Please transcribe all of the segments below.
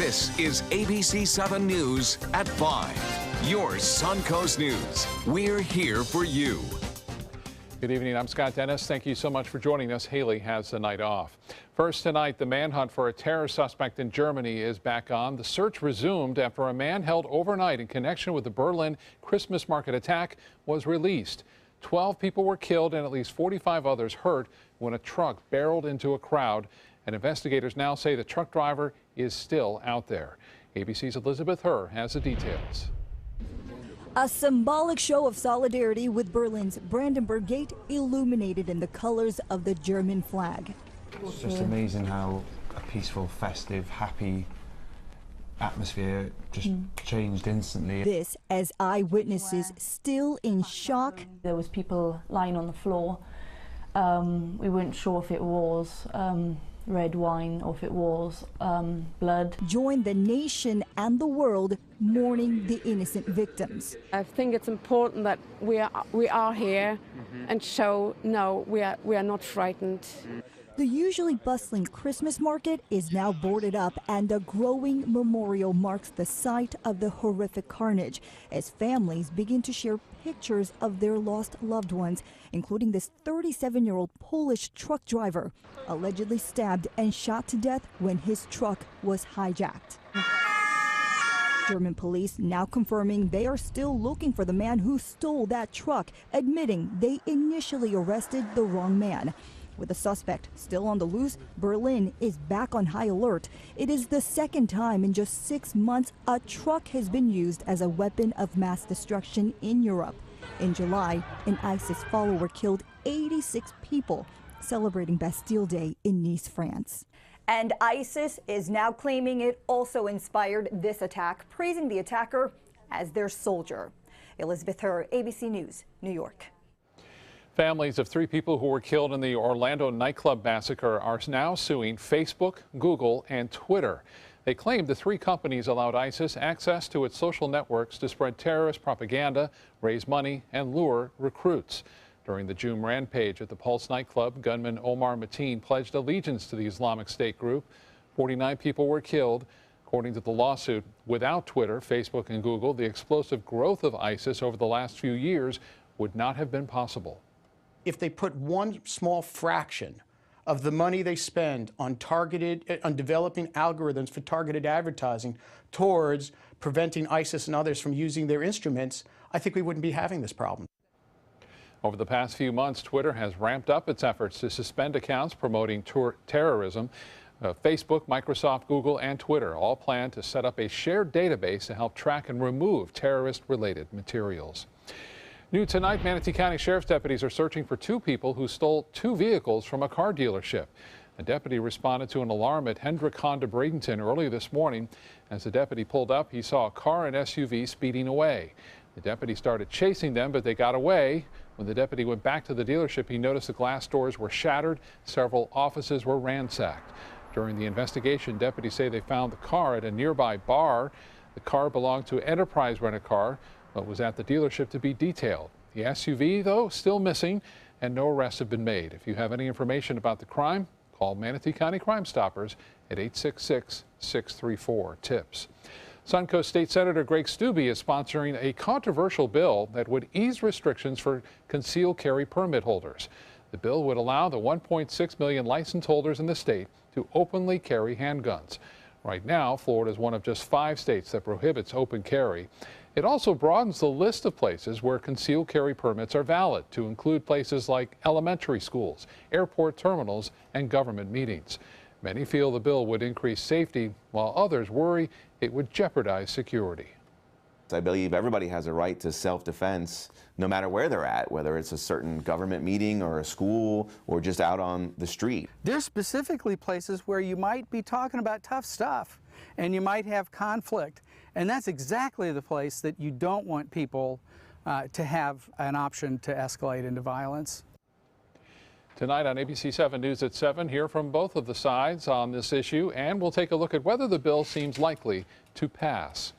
This is ABC7 News at 5. Your Suncoast News. We're here for you. Good evening. I'm Scott Dennis. Thank you so much for joining us. Haley has the night off. First tonight, the manhunt for a terror suspect in Germany is back on. The search resumed after a man held overnight in connection with the Berlin Christmas market attack was released. 12 people were killed and at least 45 others hurt when a truck barreled into a crowd. And investigators now say the truck driver is still out there. ABC's Elizabeth Herr has the details. A symbolic show of solidarity with Berlin's Brandenburg Gate illuminated in the colors of the German flag. It's just amazing how a peaceful, festive, happy atmosphere just changed instantly. This as eyewitnesses still in shock. There was people lying on the floor. We weren't sure if it was red wine or if it was blood. Join the nation and the world mourning the innocent victims. I think it's important that we are here and show no, we are not frightened. The usually bustling Christmas market is now boarded up, and a growing memorial marks the site of the horrific carnage as families begin to share pictures of their lost loved ones, including this 37-year-old Polish truck driver, allegedly stabbed and shot to death when his truck was hijacked. German police now confirming they are still looking for the man who stole that truck, admitting they initially arrested the wrong man. With the suspect still on the loose, Berlin is back on high alert. It is the second time in just 6 months a truck has been used as a weapon of mass destruction in Europe. In July, an ISIS follower killed 86 people, celebrating Bastille Day in Nice, France. And ISIS is now claiming it also inspired this attack, praising the attacker as their soldier. Elizabeth Herr, ABC News, New York. Families of 3 people who were killed in the Orlando nightclub massacre are now suing Facebook, Google, and Twitter. They claim the 3 companies allowed ISIS access to its social networks to spread terrorist propaganda, raise money, and lure recruits. During the June rampage at the Pulse nightclub, gunman Omar Mateen pledged allegiance to the Islamic State group. 49 people were killed. According to the lawsuit, without Twitter, Facebook, and Google, the explosive growth of ISIS over the last few years would not have been possible. If they put one small fraction of the money they spend on developing algorithms for targeted advertising towards preventing ISIS and others from using their instruments, I think we wouldn't be having this problem. Over the past few months, Twitter has ramped up its efforts to suspend accounts promoting terrorism. Facebook, Microsoft, Google, and Twitter all plan to set up a shared database to help track and remove terrorist-related materials. New tonight, Manatee County Sheriff's deputies are searching for 2 people who stole 2 vehicles from a car dealership. A deputy responded to an alarm at Hendrick Honda Bradenton early this morning. As the deputy pulled up, he saw a car and SUV speeding away. The deputy started chasing them, but they got away. When the deputy went back to the dealership, he noticed the glass doors were shattered. Several offices were ransacked. During the investigation, deputies say they found the car at a nearby bar. The car belonged to Enterprise Rent-A-Car, but was at the dealership to be detailed. The SUV, though, still missing, and no arrests have been made. If you have any information about the crime, call Manatee County Crime Stoppers at 866-634-TIPS. Suncoast State Senator Greg Stubbe is sponsoring a controversial bill that would ease restrictions for concealed carry permit holders. The bill would allow the 1.6 million license holders in the state to openly carry handguns. Right now, Florida is one of just 5 states that prohibits open carry. It also broadens the list of places where concealed carry permits are valid to include places like elementary schools, airport terminals, and government meetings. Many feel the bill would increase safety, while others worry it would jeopardize security. I believe everybody has a right to self-defense no matter where they're at, whether it's a certain government meeting or a school or just out on the street. There's specifically places where you might be talking about tough stuff and you might have conflict. And that's exactly the place that you don't want people to have an option to escalate into violence. Tonight on ABC7 News at 7, hear from both of the sides on this issue, and we'll take a look at whether the bill seems likely to pass.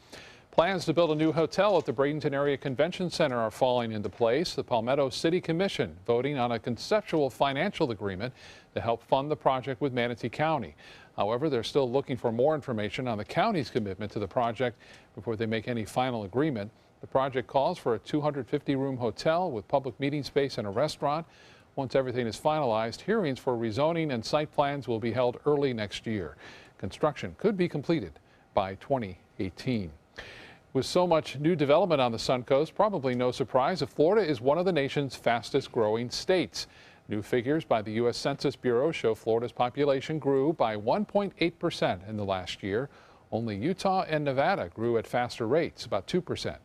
Plans to build a new hotel at the Bradenton Area Convention Center are falling into place. The Palmetto City Commission voting on a conceptual financial agreement to help fund the project with Manatee County. However, they're still looking for more information on the county's commitment to the project before they make any final agreement. The project calls for a 250-room hotel with public meeting space and a restaurant. Once everything is finalized, hearings for rezoning and site plans will be held early next year. Construction could be completed by 2018. With so much new development on the Suncoast, probably no surprise that Florida is one of the nation's fastest growing states. New figures by the U.S. Census Bureau show Florida's population grew by 1.8% in the last year. Only Utah and Nevada grew at faster rates, about 2%.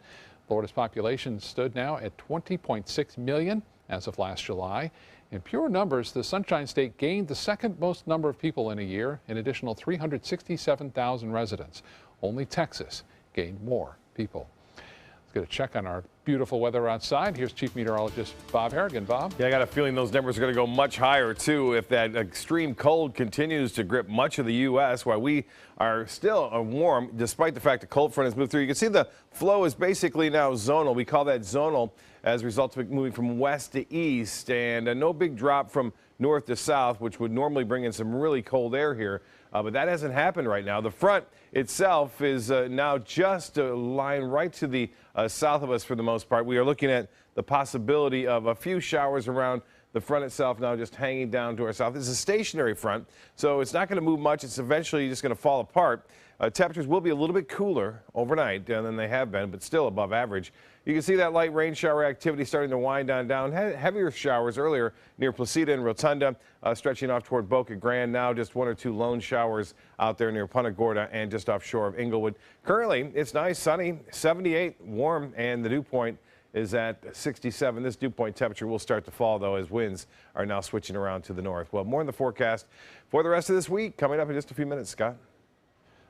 Florida's population stood now at 20.6 million as of last July. In pure numbers, the Sunshine State gained the second most number of people in a year, an additional 367,000 residents. Only Texas gained more people. Let's get a check on our beautiful weather outside. Here's Chief Meteorologist Bob Harrigan. Bob? Yeah, I got a feeling those numbers are going to go much higher, too, if that extreme cold continues to grip much of the U.S. while we are still warm, despite the fact the cold front has moved through. You can see the flow is basically now zonal. We call that zonal as a result of it moving from west to east, and no big drop from north to south, which would normally bring in some really cold air here. But that hasn't happened right now. The front itself is now just lying right to the south of us for the most part. We are looking at the possibility of a few showers around the front itself now just hanging down to our south. It's a stationary front, so it's not going to move much. It's eventually just going to fall apart. Temperatures will be a little bit cooler overnight than they have been, but still above average. You can see that light rain shower activity starting to wind on down. Heavier showers earlier near Placida and Rotunda, stretching off toward Boca Grande. Now just one or two lone showers out there near Punta Gorda and just offshore of Inglewood. Currently, it's nice, sunny, 78, warm, and the dew point is at 67. This dew point temperature will start to fall, though, as winds are now switching around to the north. Well, more in the forecast for the rest of this week coming up in just a few minutes, Scott.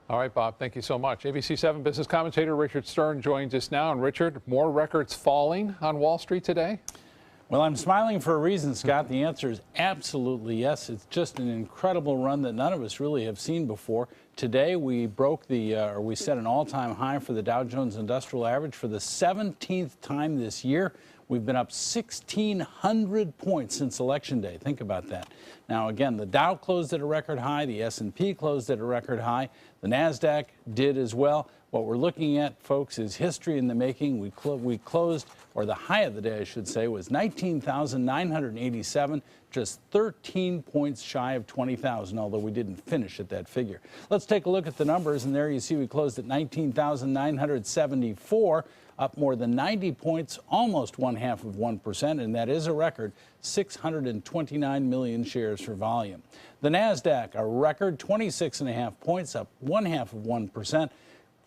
All right, Bob, thank you so much. ABC7 business commentator Richard Stern joins us now. And Richard, more records falling on Wall Street today? Well, I'm smiling for a reason, Scott. The answer is absolutely yes. It's just an incredible run that none of us really have seen before. Today, we broke we set an all-time high for the Dow Jones Industrial Average for the 17th time this year. We've been up 1,600 points since Election Day. Think about that. Now, again, the Dow closed at a record high. The S&P closed at a record high. The NASDAQ did as well. What we're looking at, folks, is history in the making. We closed, or the high of the day, I should say, was 19,987, just 13 points shy of 20,000, although we didn't finish at that figure. Let's take a look at the numbers, and there you see we closed at 19,974, up more than 90 points, almost 0.5%, and that is a record, 629 million shares for volume. The NASDAQ, a record 26.5 points, up 0.5%,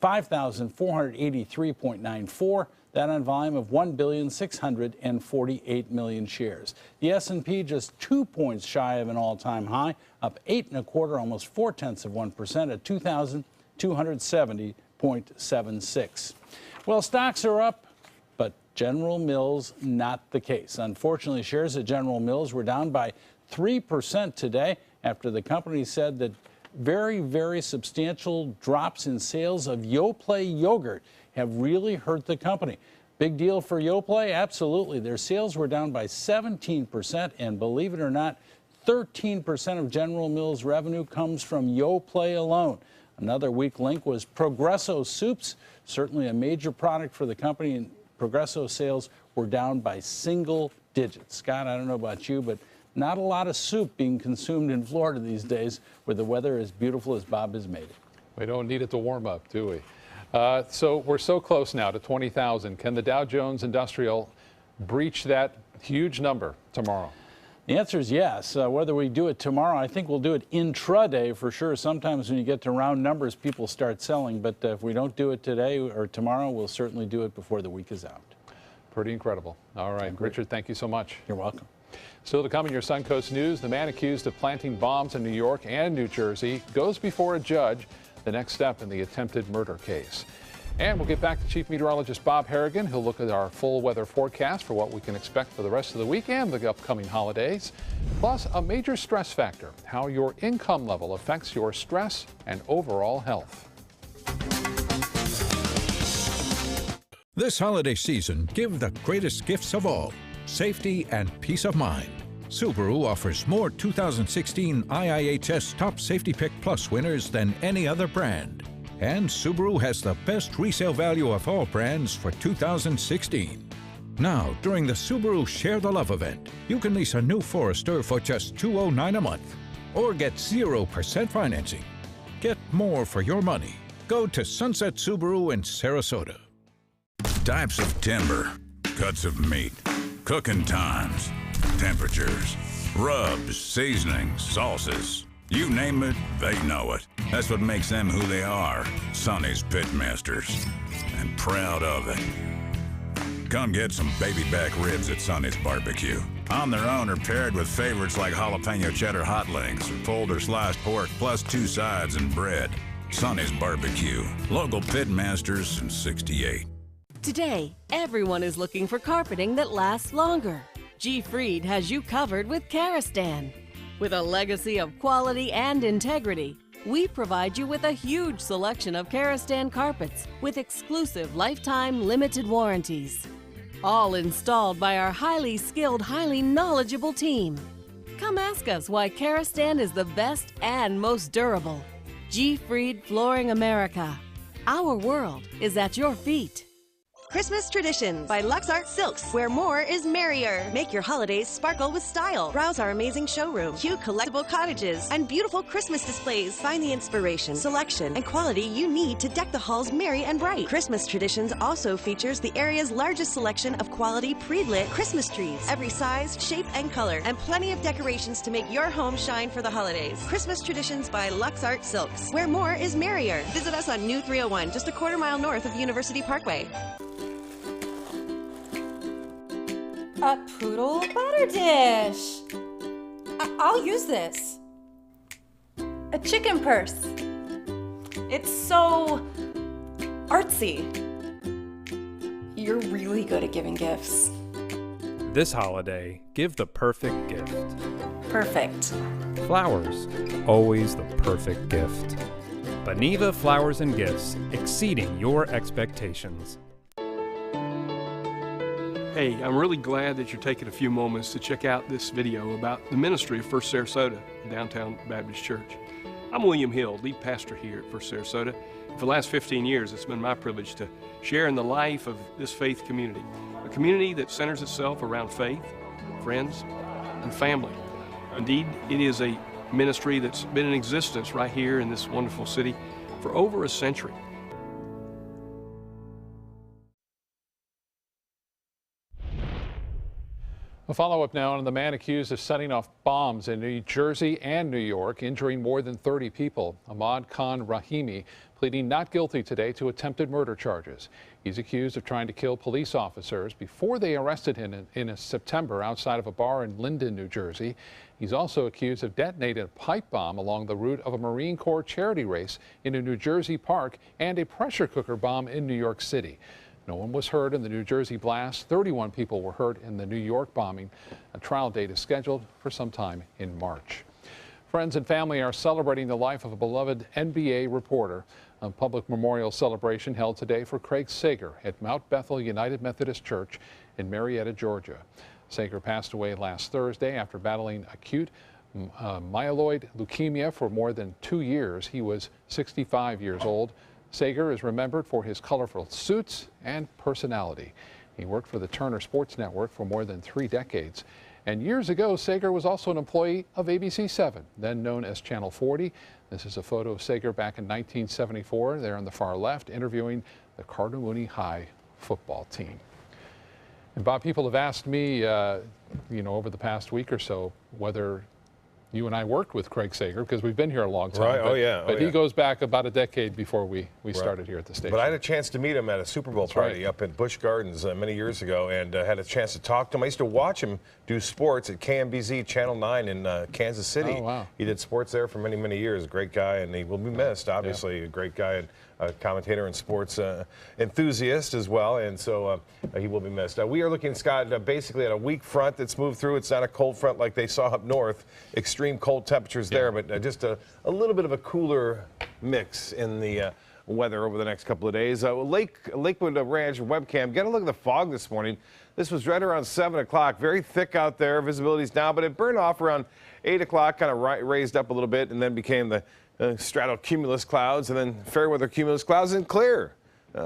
5,483.94. That on volume of 1,648 million shares. The S&P just 2 points shy of an all-time high, up 8.25, almost 0.4% at 2,270.76. Well, stocks are up, but General Mills not the case. Unfortunately, shares at General Mills were down by 3% today after the company said that very, very substantial drops in sales of Yoplait yogurt have really hurt the company. Big deal for Yoplait? Absolutely. Their sales were down by 17%, and believe it or not, 13% of General Mills' revenue comes from Yoplait alone. Another weak link was Progresso soups, certainly a major product for the company, and Progresso sales were down by single digits. Scott, I don't know about you, but not a lot of soup being consumed in Florida these days where the weather is beautiful as Bob has made it. We don't need it to warm up, do we? So we're so close now to 20,000. Can the Dow Jones Industrial breach that huge number tomorrow? The answer is yes. Whether we do it tomorrow, I think we'll do it intraday for sure. Sometimes when you get to round numbers, people start selling. But if we don't do it today or tomorrow, we'll certainly do it before the week is out. Pretty incredible. All right, Richard, thank you so much. You're welcome. Still to come in your Suncoast News, the man accused of planting bombs in New York and New Jersey goes before a judge, the next step in the attempted murder case. And we'll get back to Chief Meteorologist Bob Harrigan. He'll look at our full weather forecast for what we can expect for the rest of the week and the upcoming holidays. Plus, a major stress factor, how your income level affects your stress and overall health. This holiday season, give the greatest gifts of all, safety and peace of mind. Subaru offers more 2016 IIHS Top Safety Pick Plus winners than any other brand. And Subaru has the best resale value of all brands for 2016. Now, during the Subaru Share the Love event, you can lease a new Forester for just $209 a month or get 0% financing. Get more for your money. Go to Sunset Subaru in Sarasota. Types of timber, cuts of meat, cooking times, temperatures, rubs, seasonings, sauces. You name it, they know it. That's what makes them who they are, Sonny's Pitmasters. And proud of it. Come get some baby back ribs at Sonny's Barbecue. On their own or paired with favorites like jalapeno cheddar hot links or pulled or sliced pork plus 2 sides and bread. Sonny's Barbecue. Local Pitmasters since '68. Today, everyone is looking for carpeting that lasts longer. G. Fried has you covered with Karastan. With a legacy of quality and integrity, we provide you with a huge selection of Karastan carpets with exclusive lifetime limited warranties. All installed by our highly skilled, highly knowledgeable team. Come ask us why Karastan is the best and most durable. G. Fried Flooring America. Our world is at your feet. Christmas Traditions by Lux Art Silks, where more is merrier. Make your holidays sparkle with style. Browse our amazing showroom, cute collectible cottages, and beautiful Christmas displays. Find the inspiration, selection, and quality you need to deck the halls merry and bright. Christmas Traditions also features the area's largest selection of quality pre-lit Christmas trees, every size, shape, and color, and plenty of decorations to make your home shine for the holidays. Christmas Traditions by Lux Art Silks, where more is merrier. Visit us on New 301, just a quarter-mile north of University Parkway. A poodle butter dish. I'll use this. A chicken purse. It's so artsy. You're really good at giving gifts. This holiday, give the perfect gift. Perfect. Flowers, always the perfect gift. Beniva Flowers and Gifts, exceeding your expectations. Hey, I'm really glad that you're taking a few moments to check out this video about the ministry of First Sarasota, Downtown Baptist Church. I'm William Hill, lead pastor here at First Sarasota. For the last 15 years, it's been my privilege to share in the life of this faith community, a community that centers itself around faith, friends, and family. Indeed, it is a ministry that's been in existence right here in this wonderful city for over a century. A follow-up now on the man accused of setting off bombs in New Jersey and New York, injuring more than 30 people. Ahmad Khan Rahimi pleading not guilty today to attempted murder charges. He's accused of trying to kill police officers before they arrested him in September outside of a bar in Linden, New Jersey. He's also accused of detonating a pipe bomb along the route of a Marine Corps charity race in a New Jersey park and a pressure cooker bomb in New York City. No one was hurt in the New Jersey blast. 31 people were hurt in the New York bombing. A trial date is scheduled for sometime in March. Friends and family are celebrating the life of a beloved NBA reporter. A public memorial celebration held today for Craig Sager at Mount Bethel United Methodist Church in Marietta, Georgia. Sager passed away last Thursday after battling acute myeloid leukemia for more than 2 years. He was 65 years old. Sager is remembered for his colorful suits and personality. He worked for the Turner Sports Network for more than 3 decades. And years ago, Sager was also an employee of ABC7, then known as Channel 40. This is a photo of Sager back in 1974, there on the far left, interviewing the Cardinal Mooney High football team. And Bob, people have asked me, over the past week or so, whether you and I worked with Craig Sager, because we've been here a long time. Right. But he goes back about a decade before we started here at the station. But I had a chance to meet him at a Super Bowl party up in Busch Gardens many years ago, and had a chance to talk to him. I used to watch him do sports at KMBZ Channel 9 in Kansas City. Oh, wow. He did sports there for many, many years. Great guy, and he will be missed, obviously. A great guy and a commentator and sports enthusiast as well, and so he will be missed. We are looking, Scott, basically at a weak front that's moved through. It's not a cold front like they saw up north. Extreme cold temperatures there, but just a little bit of a cooler mix in the weather over the next couple of days. Lakewood Ranch webcam, get a look at the fog this morning. This was right around 7 o'clock, very thick out there, visibility's down, but it burned off around 8 o'clock, kind of raised up a little bit, and then became the stratocumulus clouds, and then fair weather cumulus clouds, and clear.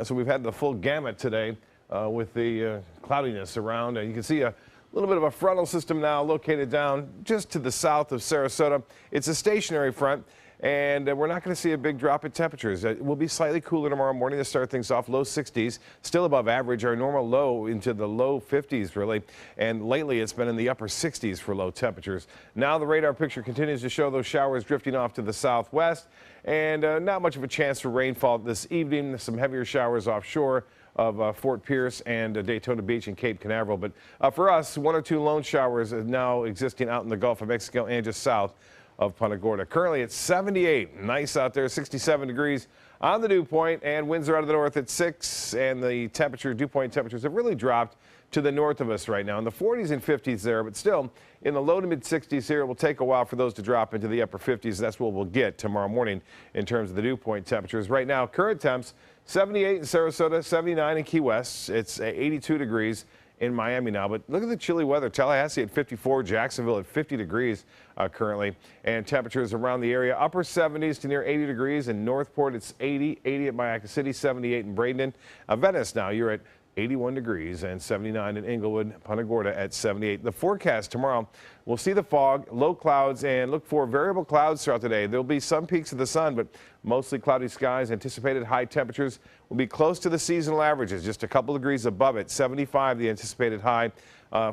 So we've had the full gamut today with the cloudiness around. You can see a little bit of a frontal system now located down just to the south of Sarasota. It's a stationary front, and we're not going to see a big drop in temperatures. It will be slightly cooler tomorrow morning to start things off, low 60s, still above average. Our normal low into the low 50s, really, and lately it's been in the upper 60s for low temperatures. Now the radar picture continues to show those showers drifting off to the southwest, and not much of a chance for rainfall this evening. Some heavier showers offshore of Fort Pierce and Daytona Beach and Cape Canaveral. But for us, 1 or 2 lone showers are now existing out in the Gulf of Mexico and just south of Punta Gorda. Currently it's 78, nice out there, 67 degrees on the dew point, and winds are out of the north at 6, and the dew point temperatures have really dropped to the north of us right now in the 40s and 50s there, but still in the low to mid 60s here. It will take a while for those to drop into the upper 50s. That's what we'll get tomorrow morning in terms of the dew point temperatures. Right now, current temps 78 in Sarasota, 79 in Key West. It's 82 degrees in Miami now, but look at the chilly weather. Tallahassee at 54, Jacksonville at 50 degrees currently, and temperatures around the area upper 70s to near 80 degrees. In Northport, it's 80 at Mayaca City, 78 in Bradenton. Venice now, you're at 81 degrees, and 79 in Inglewood, Punta Gorda at 78. The forecast tomorrow, we'll see the fog, low clouds, and look for variable clouds throughout the day. There'll be some peaks of the sun, but mostly cloudy skies. Anticipated high temperatures will be close to the seasonal averages, just a couple degrees above it. 75 the anticipated high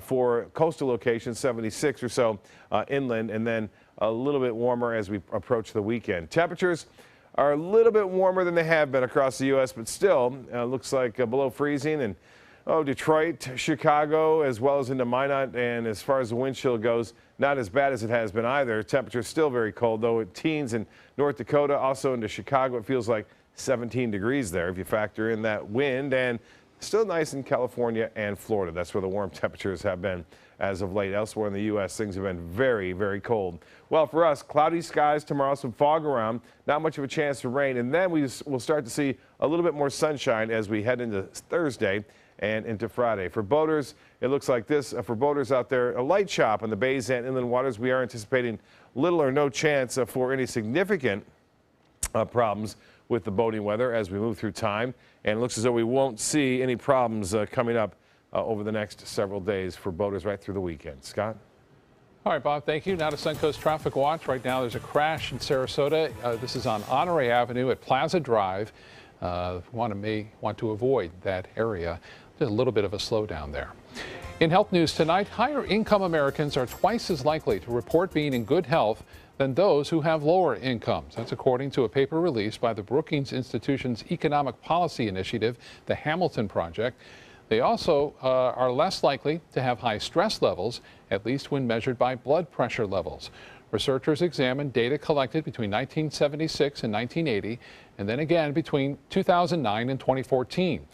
for coastal locations, 76 or so inland, and then a little bit warmer as we approach the weekend. Temperatures are a little bit warmer than they have been across the U.S., but still looks like below freezing. And Detroit, Chicago, as well as into Minot, and as far as the wind chill goes, not as bad as it has been either. Temperatures still very cold, though. It teens in North Dakota, also into Chicago. It feels like 17 degrees there if you factor in that wind, and still nice in California and Florida. That's where the warm temperatures have been as of late. Elsewhere in the U.S., things have been very, very cold. Well, for us, cloudy skies tomorrow, some fog around, not much of a chance for rain, and then we'll start to see a little bit more sunshine as we head into Thursday and into Friday. For boaters, it looks like this. For boaters out there, a light chop on the bays and inland waters. We are anticipating little or no chance for any significant problems with the boating weather as we move through time, and it looks as though we won't see any problems coming up over the next several days for boaters right through the weekend. Scott? All right, Bob, thank you. Now to Suncoast Traffic Watch. Right now, there's a crash in Sarasota. This is on Honore Avenue at Plaza Drive. May want to avoid that area. There's a little bit of a slowdown there. In health news tonight, higher income Americans are twice as likely to report being in good health than those who have lower incomes. That's according to a paper released by the Brookings Institution's Economic Policy Initiative, the Hamilton Project. They also are less likely to have high stress levels, at least when measured by blood pressure levels. Researchers examined data collected between 1976 and 1980, and then again between 2009 and 2014.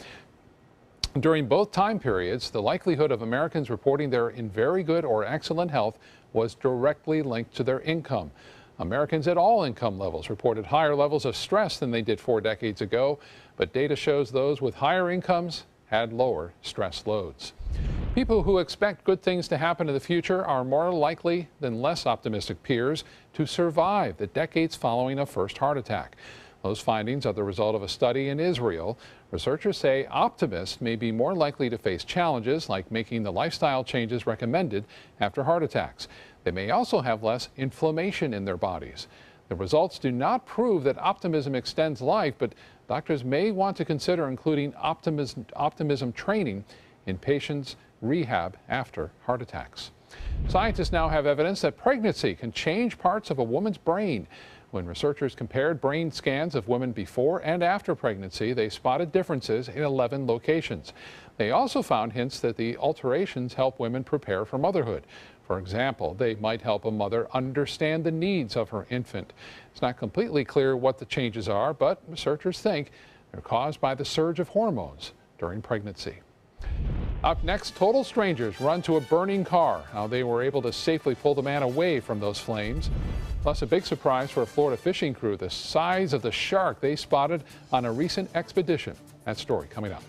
During both time periods, the likelihood of Americans reporting they're in very good or excellent health was directly linked to their income. Americans at all income levels reported higher levels of stress than they did 4 decades ago, but data shows those with higher incomes had lower stress loads. People who expect good things to happen in the future are more likely than less optimistic peers to survive the decades following a first heart attack. Those findings are the result of a study in Israel. Researchers say optimists may be more likely to face challenges like making the lifestyle changes recommended after heart attacks. They may also have less inflammation in their bodies. The results do not prove that optimism extends life, but doctors may want to consider including optimism training in patients' rehab after heart attacks. Scientists now have evidence that pregnancy can change parts of a woman's brain. When researchers compared brain scans of women before and after pregnancy, they spotted differences in 11 locations. They also found hints that the alterations help women prepare for motherhood. For example, they might help a mother understand the needs of her infant. It's not completely clear what the changes are, but researchers think they're caused by the surge of hormones during pregnancy. Up next, total strangers run to a burning car. How they were able to safely pull the man away from those flames. Plus, a big surprise for a Florida fishing crew, the size of the shark they spotted on a recent expedition. That story coming up.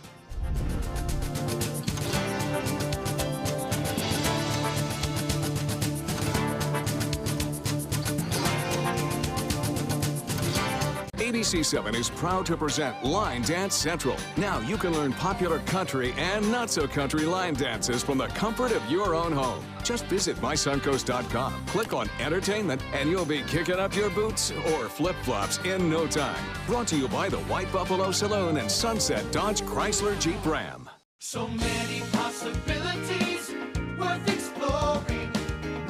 ABC7 is proud to present Line Dance Central. Now you can learn popular country and not-so-country line dances from the comfort of your own home. Just visit mysuncoast.com, click on Entertainment, and you'll be kicking up your boots or flip-flops in no time. Brought to you by the White Buffalo Saloon and Sunset Dodge Chrysler Jeep Ram. So many possibilities worth exploring.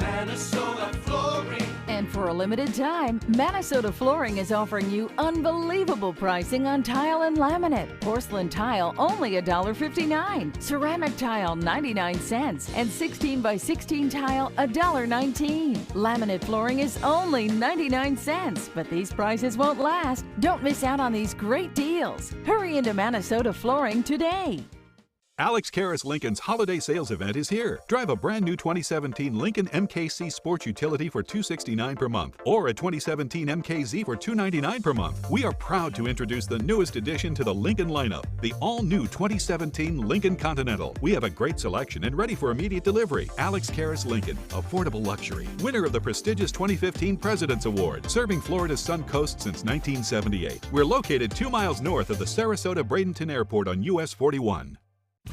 Minnesota Flooring. And for a limited time, Minnesota Flooring is offering you unbelievable pricing on tile and laminate. Porcelain tile only $1.59. Ceramic tile 99 cents. And 16 by 16 tile $1.19. Laminate flooring is only 99 cents. But these prices won't last. Don't miss out on these great deals. Hurry into Minnesota Flooring today. Alex Karras Lincoln's holiday sales event is here. Drive a brand new 2017 Lincoln MKC Sports Utility for $269 per month, or a 2017 MKZ for $299 per month. We are proud to introduce the newest addition to the Lincoln lineup, the all-new 2017 Lincoln Continental. We have a great selection and ready for immediate delivery. Alex Karras Lincoln, affordable luxury, winner of the prestigious 2015 President's Award, serving Florida's Sun Coast since 1978. We're located 2 miles north of the Sarasota-Bradenton Airport on US 41.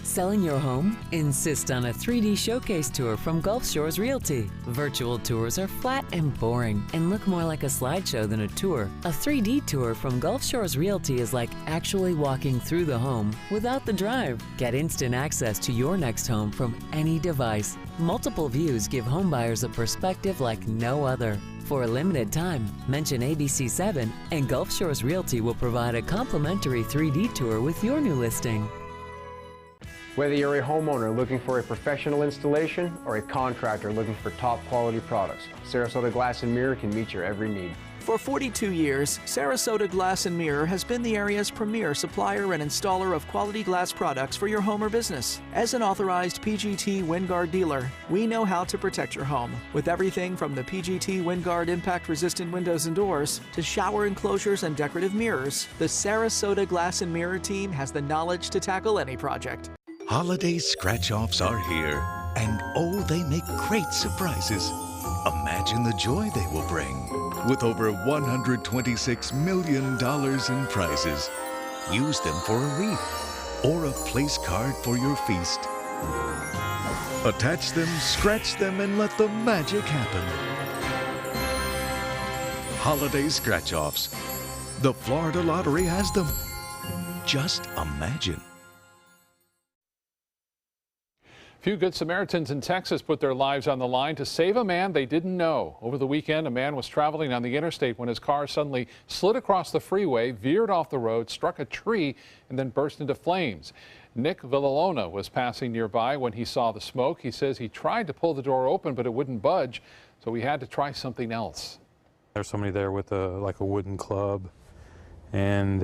Selling your home? Insist on a 3D showcase tour from Gulf Shores Realty. Virtual tours are flat and boring and look more like a slideshow than a tour. A 3D tour from Gulf Shores Realty is like actually walking through the home without the drive. Get instant access to your next home from any device. Multiple views give homebuyers a perspective like no other. For a limited time, mention ABC7 and Gulf Shores Realty will provide a complimentary 3D tour with your new listing. Whether you're a homeowner looking for a professional installation or a contractor looking for top quality products, Sarasota Glass and Mirror can meet your every need. For 42 years, Sarasota Glass and Mirror has been the area's premier supplier and installer of quality glass products for your home or business. As an authorized PGT WinGuard dealer, we know how to protect your home with everything from the PGT WinGuard impact-resistant windows and doors to shower enclosures and decorative mirrors. The Sarasota Glass and Mirror team has the knowledge to tackle any project. Holiday scratch-offs are here, and oh, they make great surprises. Imagine the joy they will bring. With over $126 million in prizes, use them for a wreath or a place card for your feast. Attach them, scratch them, and let the magic happen. Holiday scratch-offs. The Florida Lottery has them. Just imagine. Few Good Samaritans in Texas put their lives on the line to save a man they didn't know. Over the weekend, a man was traveling on the interstate when his car suddenly slid across the freeway, veered off the road, struck a tree, and then burst into flames. Nick Villalona was passing nearby when he saw the smoke. He says he tried to pull the door open, but it wouldn't budge, so he had to try something else. There's somebody there with like a wooden club, and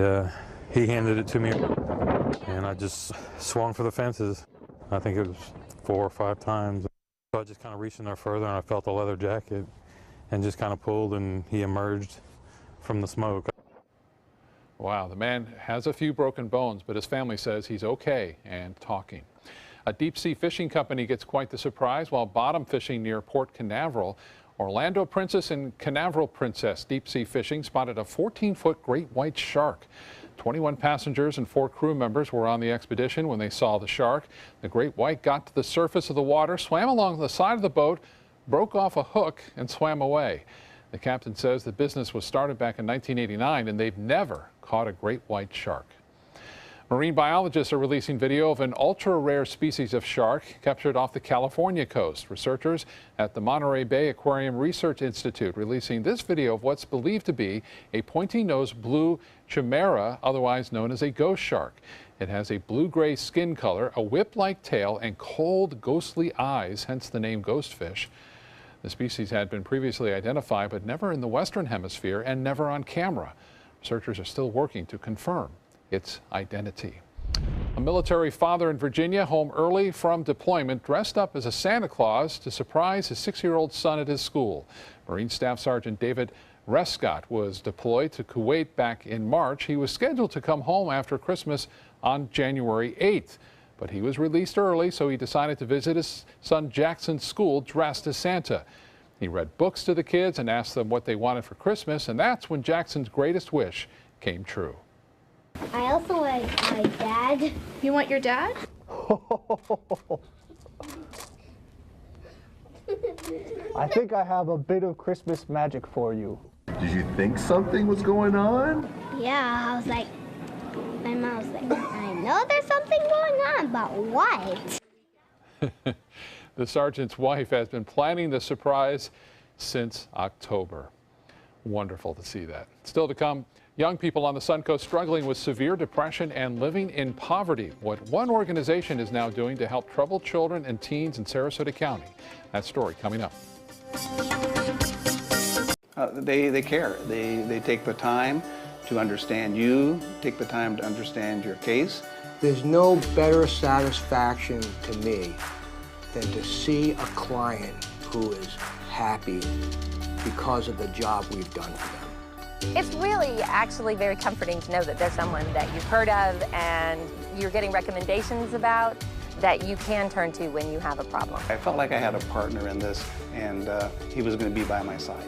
he handed it to me, and I just swung for the fences. I think it was 4 or 5 times. So I just kind of reached in there further, and I felt the leather jacket and just kind of pulled, and he emerged from the smoke. Wow, the man has a few broken bones, but his family says he's okay and talking. A deep-sea fishing company gets quite the surprise while bottom fishing near Port Canaveral. Orlando Princess and Canaveral Princess deep-sea fishing spotted a 14-foot great white shark. 21 passengers and 4 crew members were on the expedition when they saw the shark. The great white got to the surface of the water, swam along the side of the boat, broke off a hook, and swam away. The captain says the business was started back in 1989 and they've never caught a great white shark. Marine biologists are releasing video of an ultra-rare species of shark captured off the California coast. Researchers at the Monterey Bay Aquarium Research Institute releasing this video of what's believed to be a pointy-nosed blue chimera, otherwise known as a ghost shark. It has a blue-gray skin color, a whip-like tail, and cold, ghostly eyes, hence the name ghostfish. The species had been previously identified, but never in the Western Hemisphere and never on camera. Researchers are still working to confirm its identity. A military father in Virginia, home early from deployment, dressed up as a Santa Claus to surprise his 6-year-old son at his school. Marine Staff Sergeant David Rescott was deployed to Kuwait back in March. He was scheduled to come home after Christmas on January 8th, but he was released early, so he decided to visit his son Jackson's school dressed as Santa. He read books to the kids and asked them what they wanted for Christmas, and that's when Jackson's greatest wish came true. I also want my dad. You want your dad? I think I have a bit of Christmas magic for you. Did you think something was going on? Yeah, I was like, my mom was like, I know there's something going on, but what? The sergeant's wife has been planning the surprise since October. Wonderful to see that. Still to come, young people on the Suncoast struggling with severe depression and living in poverty. What one organization is now doing to help troubled children and teens in Sarasota County. That story coming up. They care. They take the time to understand you, take the time to understand your case. There's no better satisfaction to me than to see a client who is happy because of the job we've done for them. It's really actually very comforting to know that there's someone that you've heard of and you're getting recommendations about that you can turn to when you have a problem. I felt like I had a partner in this, and he was going to be by my side.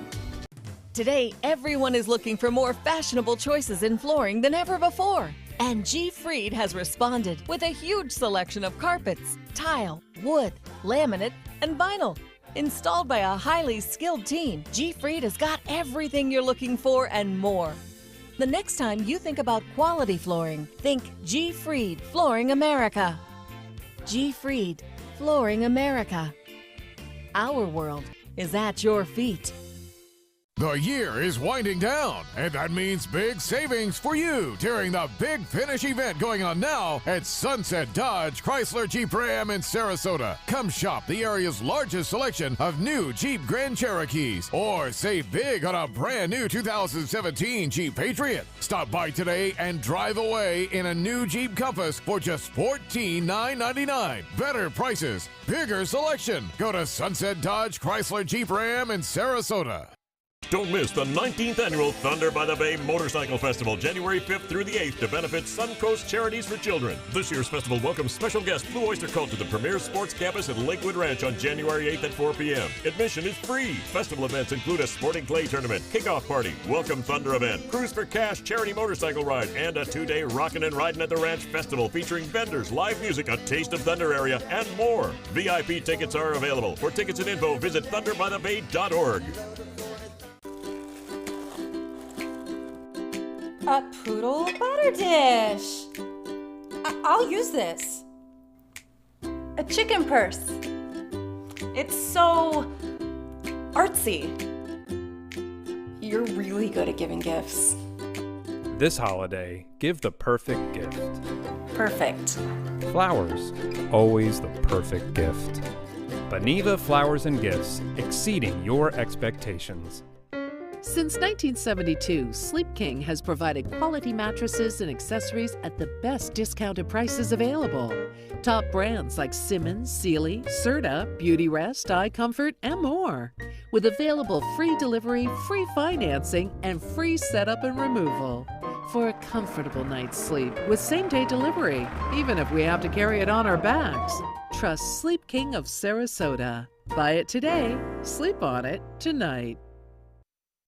Today, everyone is looking for more fashionable choices in flooring than ever before. And G. Fried has responded with a huge selection of carpets, tile, wood, laminate, and vinyl. Installed by a highly skilled team, G. Fried has got everything you're looking for and more. The next time you think about quality flooring, think G. Fried Flooring America. G. Fried Flooring America. Our world is at your feet. The year is winding down, and that means big savings for you during the Big Finish event going on now at Sunset Dodge Chrysler Jeep Ram in Sarasota. Come shop the area's largest selection of new Jeep Grand Cherokees, or save big on a brand new 2017 Jeep Patriot. Stop by today and drive away in a new Jeep Compass for just $14,999. Better prices, bigger selection. Go to Sunset Dodge Chrysler Jeep Ram in Sarasota. Don't miss the 19th annual Thunder by the Bay Motorcycle Festival, January 5th through the 8th, to benefit Suncoast Charities for Children. This year's festival welcomes special guest Blue Oyster Cult to the premier sports campus at Lakewood Ranch on January 8th at 4 p.m. Admission is free. Festival events include a sporting clay tournament, kickoff party, welcome Thunder event, Cruise for Cash charity motorcycle ride, and a 2-day Rockin' and Ridin' at the Ranch festival featuring vendors, live music, a Taste of Thunder area, and more. VIP tickets are available. For tickets and info, visit thunderbythebay.org. A poodle butter dish. I'll use this. A chicken purse. It's so artsy. You're really good at giving gifts. This holiday, give the perfect gift. Perfect. Flowers, always the perfect gift. Beniva Flowers and Gifts, exceeding your expectations. Since 1972, Sleep King has provided quality mattresses and accessories at the best discounted prices available. Top brands like Simmons, Sealy, Serta, Beautyrest, iComfort, and more. With available free delivery, free financing, and free setup and removal. For a comfortable night's sleep with same-day delivery, even if we have to carry it on our backs. Trust Sleep King of Sarasota. Buy it today, sleep on it tonight.